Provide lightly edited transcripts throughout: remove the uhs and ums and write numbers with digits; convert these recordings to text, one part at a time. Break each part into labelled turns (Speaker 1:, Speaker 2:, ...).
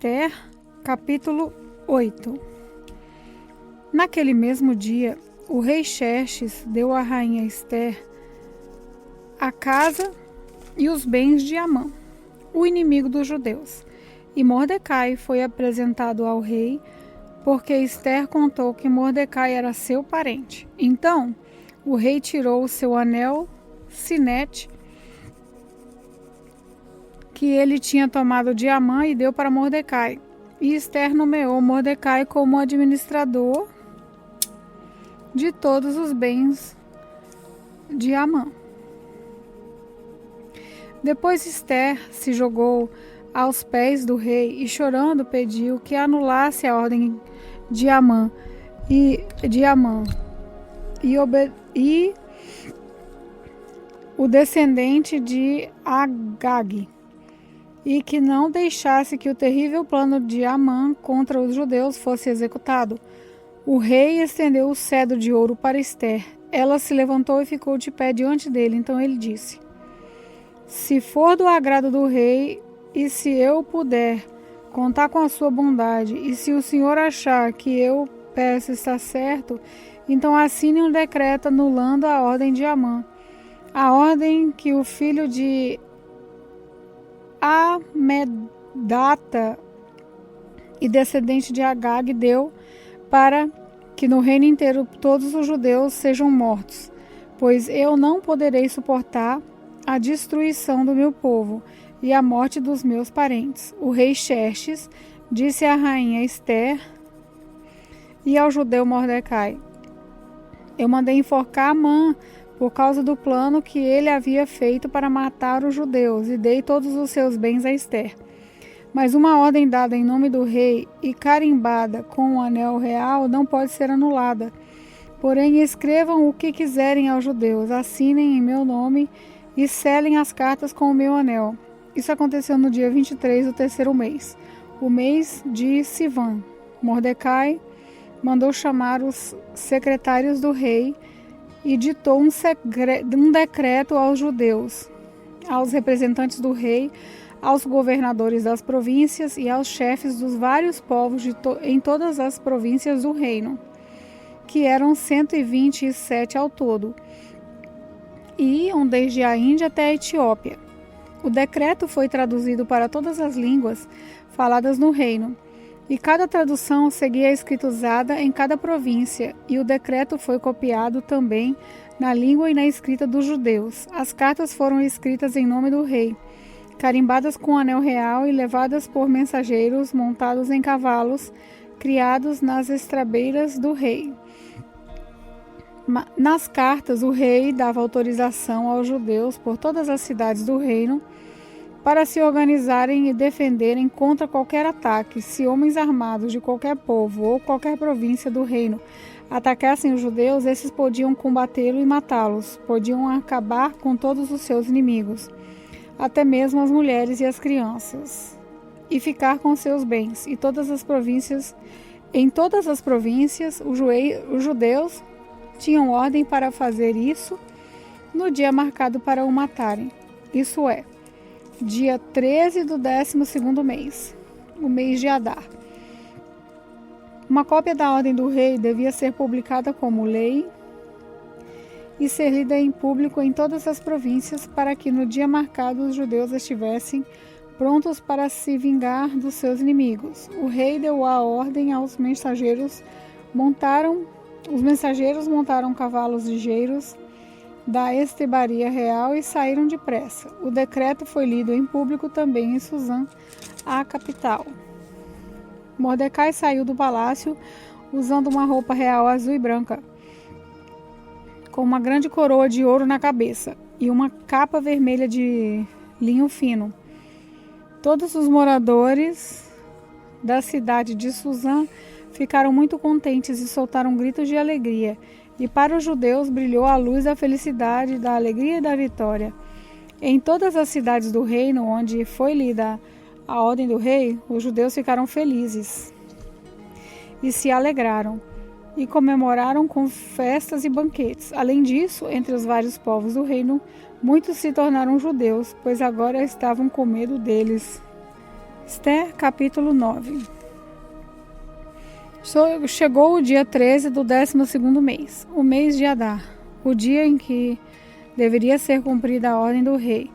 Speaker 1: Esther, capítulo 8. Naquele mesmo dia, o rei Xerxes deu à rainha Esther a casa e os bens de Amã, o inimigo dos judeus. E Mordecai foi apresentado ao rei, porque Esther contou que Mordecai era seu parente. Então, o rei tirou o seu anel sinete que ele tinha tomado de Amã e deu para Mordecai. E Esther nomeou Mordecai como administrador de todos os bens de Amã. Depois Esther se jogou aos pés do rei e chorando pediu que anulasse a ordem de Amã e o descendente de Agag, e que não deixasse que o terrível plano de Amã contra os judeus fosse executado. O rei estendeu o cetro de ouro para Esther. Ela se levantou e ficou de pé diante dele. Então ele disse: se for do agrado do rei, e se eu puder contar com a sua bondade, e se o senhor achar que eu peço está certo, então assine um decreto anulando a ordem de Amã, a ordem que o filho de Amedata e descendente de Agag deu, para que no reino inteiro todos os judeus sejam mortos, pois eu não poderei suportar a destruição do meu povo e a morte dos meus parentes. O rei Xerxes disse à rainha Esther e ao judeu Mordecai: eu mandei enforcar Amã por causa do plano que ele havia feito para matar os judeus, e dei todos os seus bens a Esther. Mas uma ordem dada em nome do rei e carimbada com o anel real não pode ser anulada. Porém, escrevam o que quiserem aos judeus, assinem em meu nome e selem as cartas com o meu anel. Isso aconteceu no dia 23 do terceiro mês, o mês de Sivan. Mordecai mandou chamar os secretários do rei e ditou um decreto aos judeus, aos representantes do rei, aos governadores das províncias e aos chefes dos vários povos em todas as províncias do reino, que eram 127 ao todo, e iam desde a Índia até a Etiópia. O decreto foi traduzido para todas as línguas faladas no reino, e cada tradução seguia a escrita usada em cada província, e o decreto foi copiado também na língua e na escrita dos judeus. As cartas foram escritas em nome do rei, carimbadas com o anel real e levadas por mensageiros montados em cavalos, criados nas estrabeiras do rei. Nas cartas, o rei dava autorização aos judeus por todas as cidades do reino para se organizarem e defenderem contra qualquer ataque. Se homens armados de qualquer povo ou qualquer província do reino atacassem os judeus, esses podiam combatê-lo e matá-los, podiam acabar com todos os seus inimigos, até mesmo as mulheres e as crianças, e ficar com seus bens. Em todas as províncias, os judeus tinham ordem para fazer isso no dia marcado para o matarem, isso é, dia 13 do 12º mês, o mês de Adar. Uma cópia da ordem do rei devia ser publicada como lei e ser lida em público em todas as províncias, para que no dia marcado os judeus estivessem prontos para se vingar dos seus inimigos. O rei deu a ordem aos mensageiros, os mensageiros montaram cavalos ligeiros da estrebaria real e saíram depressa. O decreto foi lido em público também em Suzã, a capital. Mordecai saiu do palácio usando uma roupa real azul e branca, com uma grande coroa de ouro na cabeça e uma capa vermelha de linho fino. Todos os moradores da cidade de Suzã ficaram muito contentes e soltaram gritos de alegria. E para os judeus brilhou a luz da felicidade, da alegria e da vitória. Em todas as cidades do reino onde foi lida a ordem do rei, os judeus ficaram felizes e se alegraram, e comemoraram com festas e banquetes. Além disso, entre os vários povos do reino, muitos se tornaram judeus, pois agora estavam com medo deles. Esther, capítulo 9. Chegou o dia 13 do 12º mês, o mês de Adar, o dia em que deveria ser cumprida a ordem do rei.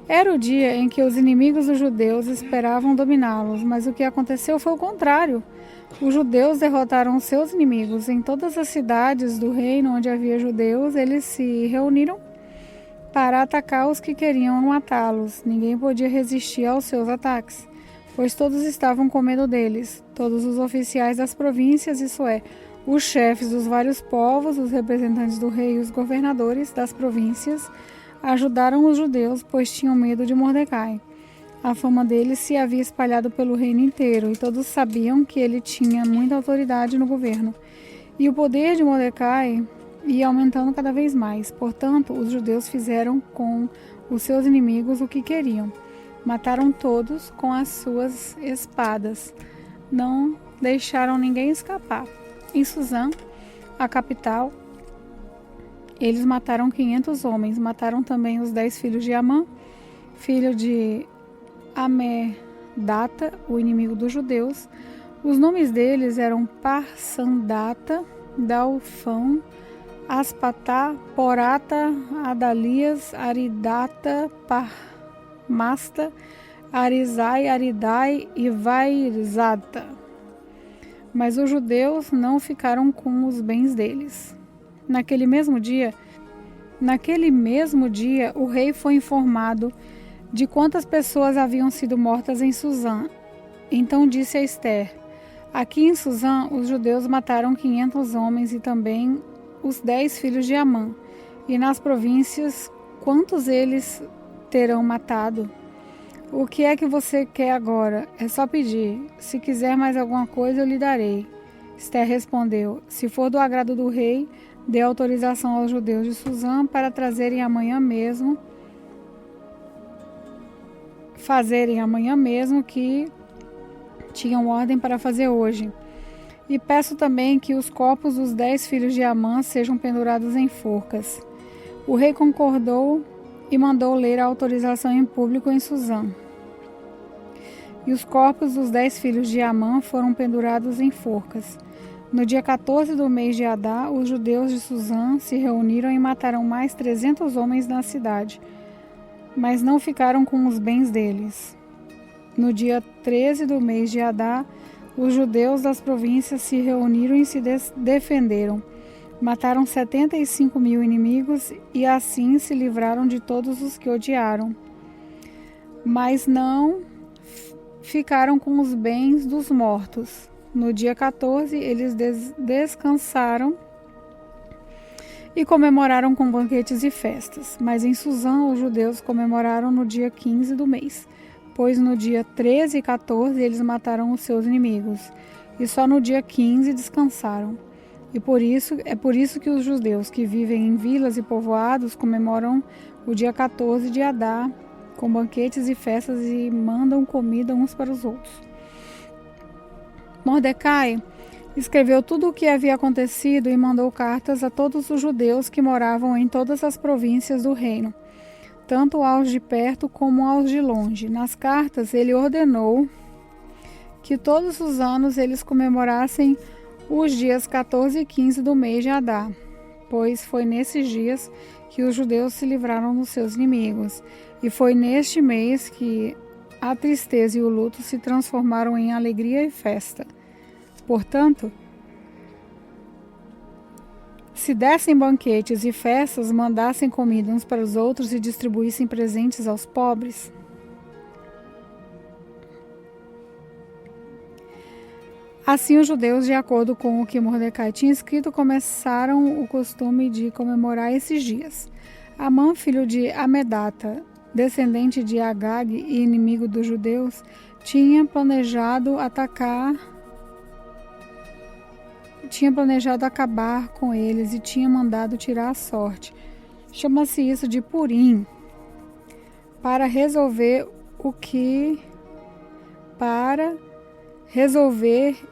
Speaker 1: Era o dia em que os inimigos dos judeus esperavam dominá-los, mas o que aconteceu foi o contrário. Os judeus derrotaram seus inimigos. Em todas as cidades do reino onde havia judeus, eles se reuniram para atacar os que queriam matá-los. Ninguém podia resistir aos seus ataques, pois todos estavam com medo deles. Todos os oficiais das províncias, isso é, os chefes dos vários povos, os representantes do rei e os governadores das províncias, ajudaram os judeus, pois tinham medo de Mordecai. A fama dele se havia espalhado pelo reino inteiro, e todos sabiam que ele tinha muita autoridade no governo. E o poder de Mordecai ia aumentando cada vez mais. Portanto, os judeus fizeram com os seus inimigos o que queriam. Mataram todos com as suas espadas. Não deixaram ninguém escapar. Em Suzã, a capital, eles mataram 500 homens. Mataram também os 10 filhos de Amã, filho de Amedata, o inimigo dos judeus. Os nomes deles eram Parsandata, Dalfão, Aspatá, Porata, Adalias, Aridata, Parmasta, Arizai, Aridai e Vairzata. Mas os judeus não ficaram com os bens deles. Naquele mesmo dia, o rei foi informado de quantas pessoas haviam sido mortas em Suzã. Então disse a Esther: aqui em Suzã, os judeus mataram 500 homens e também os 10 filhos de Amã. E nas províncias, quantos eles terão matado? O que é que você quer agora? É só pedir. Se quiser mais alguma coisa, eu lhe darei. Esther respondeu: se for do agrado do rei, dê autorização aos judeus de Suzã para fazerem amanhã mesmo que tinham ordem para fazer hoje. E peço também que os corpos dos 10 filhos de Amã sejam pendurados em forcas. O rei concordou e mandou ler a autorização em público em Suzã. E os corpos dos 10 filhos de Amã foram pendurados em forcas. No dia 14 do mês de Adar, os judeus de Suzã se reuniram e mataram mais 300 homens na cidade, mas não ficaram com os bens deles. No dia 13 do mês de Adar, os judeus das províncias se reuniram e se defenderam. Mataram 75.000 inimigos e assim se livraram de todos os que odiaram. Mas não ficaram com os bens dos mortos. No dia 14, eles descansaram e comemoraram com banquetes e festas. Mas em Suzã, os judeus comemoraram no dia 15 do mês, pois no dia 13 e 14 eles mataram os seus inimigos, e só no dia 15 descansaram. E é por isso que os judeus que vivem em vilas e povoados comemoram o dia 14 de Adar, com banquetes e festas, e mandam comida uns para os outros. Mordecai escreveu tudo o que havia acontecido e mandou cartas a todos os judeus que moravam em todas as províncias do reino, tanto aos de perto como aos de longe. Nas cartas, ele ordenou que todos os anos eles comemorassem os dias 14 e 15 do mês de Adar, pois foi nesses dias que os judeus se livraram dos seus inimigos, e foi neste mês que a tristeza e o luto se transformaram em alegria e festa. Portanto, se dessem banquetes e festas, mandassem comida uns para os outros e distribuíssem presentes aos pobres. Assim, os judeus, de acordo com o que Mordecai tinha escrito, começaram o costume de comemorar esses dias. Amã, filho de Amedata, descendente de Agag e inimigo dos judeus, tinha planejado acabar com eles e tinha mandado tirar a sorte. Chama-se isso de Purim, para resolver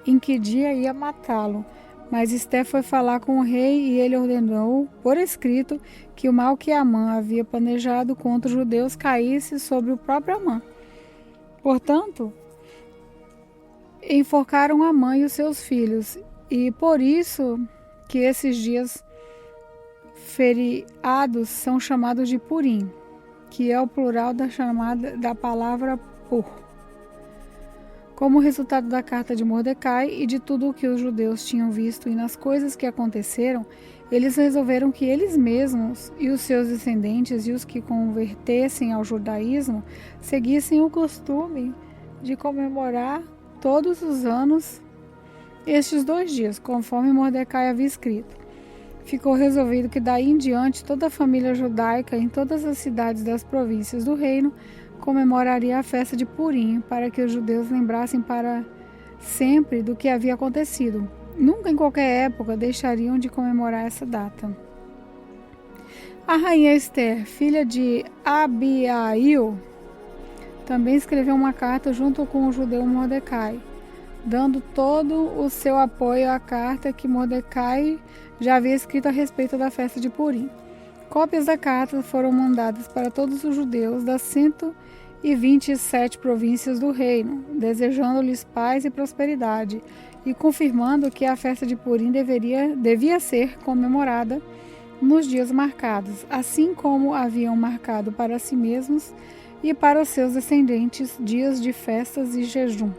Speaker 1: em que dia ia matá-lo. Mas Esther foi falar com o rei e ele ordenou, por escrito, que o mal que Amã havia planejado contra os judeus caísse sobre o próprio Amã. Portanto, enforcaram a mãe e os seus filhos, e por isso que esses dias feriados são chamados de Purim, que é o plural da palavra pur. Como resultado da carta de Mordecai e de tudo o que os judeus tinham visto e nas coisas que aconteceram, eles resolveram que eles mesmos e os seus descendentes e os que convertessem ao judaísmo seguissem o costume de comemorar todos os anos estes 2 dias, conforme Mordecai havia escrito. Ficou resolvido que daí em diante toda a família judaica em todas as cidades das províncias do reino comemoraria a festa de Purim, para que os judeus lembrassem para sempre do que havia acontecido. Nunca em qualquer época deixariam de comemorar essa data. A rainha Esther, filha de Abiail, também escreveu uma carta junto com o judeu Mordecai, dando todo o seu apoio à carta que Mordecai já havia escrito a respeito da festa de Purim. Cópias da carta foram mandadas para todos os judeus das 127 províncias do reino, desejando-lhes paz e prosperidade, e confirmando que a festa de Purim devia ser comemorada nos dias marcados, assim como haviam marcado para si mesmos e para os seus descendentes dias de festas e jejum.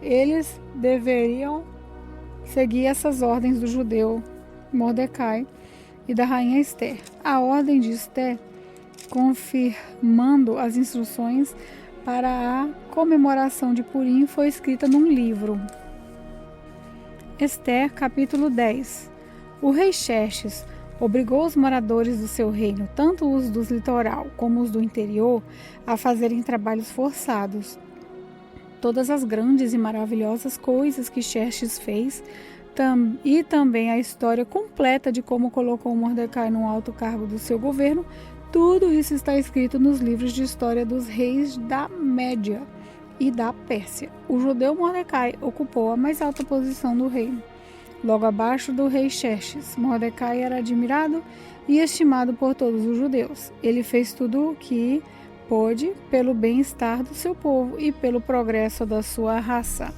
Speaker 1: Eles deveriam seguir essas ordens do judeu Mordecai e da rainha Esther. A ordem de Esther, confirmando as instruções para a comemoração de Purim, foi escrita num livro. Esther, capítulo 10. O rei Xerxes obrigou os moradores do seu reino, tanto os do litoral como os do interior, a fazerem trabalhos forçados. Todas as grandes e maravilhosas coisas que Xerxes fez, e também a história completa de como colocou Mordecai no alto cargo do seu governo, tudo isso está escrito nos livros de história dos reis da Média e da Pérsia. O judeu Mordecai ocupou a mais alta posição no reino. Logo abaixo do rei Xerxes, Mordecai era admirado e estimado por todos os judeus. Ele fez tudo o que pôde pelo bem-estar do seu povo e pelo progresso da sua raça.